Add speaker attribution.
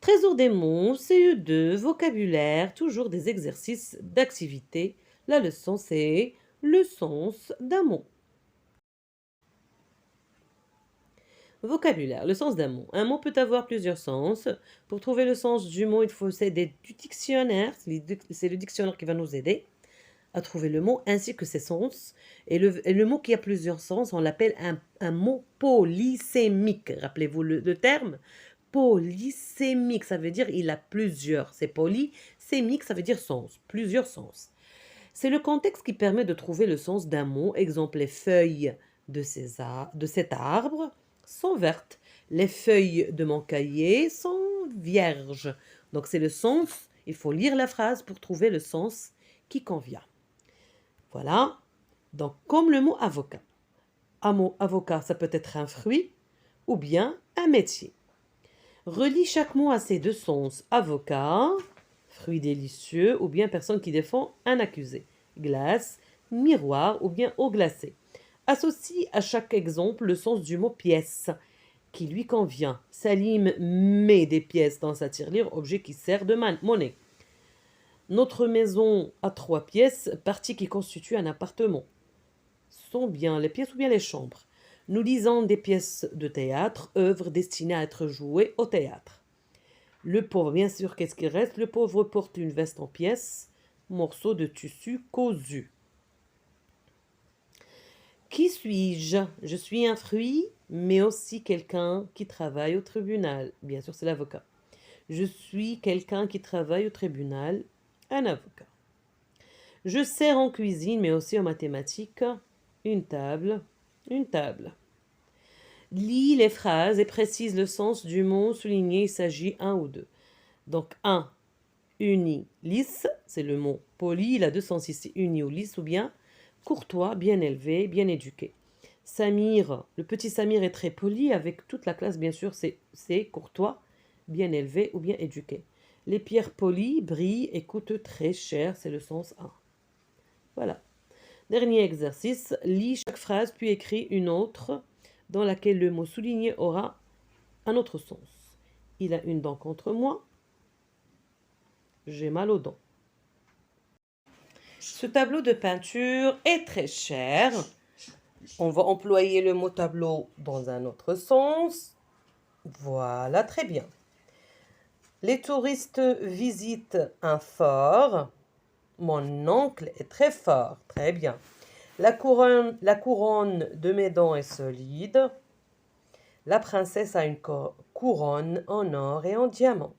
Speaker 1: Trésor des mots, CE2, vocabulaire, toujours des exercices d'activité. La leçon, c'est le sens d'un mot. Vocabulaire, le sens d'un mot. Un mot peut avoir plusieurs sens. Pour trouver le sens du mot, il faut s'aider du dictionnaire. C'est le dictionnaire qui va nous aider à trouver le mot ainsi que ses sens. Et le mot qui a plusieurs sens, on l'appelle un mot polysémique. Rappelez-vous le terme polysémique, ça veut dire il a plusieurs. C'est polysémique, ça veut dire sens, plusieurs sens. C'est le contexte qui permet de trouver le sens d'un mot. Exemple, les feuilles de cet arbre sont vertes. Les feuilles de mon cahier sont vierges. Donc c'est le sens. Il faut lire la phrase pour trouver le sens qui convient. Voilà. Donc comme le mot avocat. Un mot avocat, ça peut être un fruit ou bien un métier. Relie chaque mot à ses deux sens. Avocat, fruit délicieux, ou bien personne qui défend un accusé. Glace, miroir, ou bien eau glacée. Associe à chaque exemple le sens du mot pièce, qui lui convient. Salim met des pièces dans sa tirelire, objet qui sert de monnaie. Notre maison a 3 pièces, partie qui constitue un appartement. Sont bien les pièces ou bien les chambres. Nous lisons des pièces de théâtre, œuvres destinées à être jouées au théâtre. Le pauvre, bien sûr, qu'est-ce qu'il reste? Le pauvre porte une veste en pièces, morceau de tissu cousu. Qui suis-je? Je suis un fruit, mais aussi quelqu'un qui travaille au tribunal. Bien sûr, c'est l'avocat. Je suis quelqu'un qui travaille au tribunal, un avocat. Je sers en cuisine, mais aussi en mathématiques, une table, une table. Lis les phrases et précise le sens du mot souligné, il s'agit un ou deux. Donc, un, uni, lisse, c'est le mot poli, il a deux sens ici, uni ou lisse, ou bien courtois, bien élevé, bien éduqué. Samir, le petit Samir est très poli, avec toute la classe, bien sûr, c'est courtois, bien élevé ou bien éduqué. Les pierres polies brillent et coûtent très cher, c'est le sens 1. Voilà. Dernier exercice, lis chaque phrase puis écris une autre dans laquelle le mot souligné aura un autre sens. Il a une dent contre moi. J'ai mal aux dents. Ce tableau de peinture est très cher. On va employer le mot tableau dans un autre sens. Voilà, très bien. Les touristes visitent un fort. Mon oncle est très fort. Très bien. La couronne de mes dents est solide. La princesse a une couronne en or et en diamant.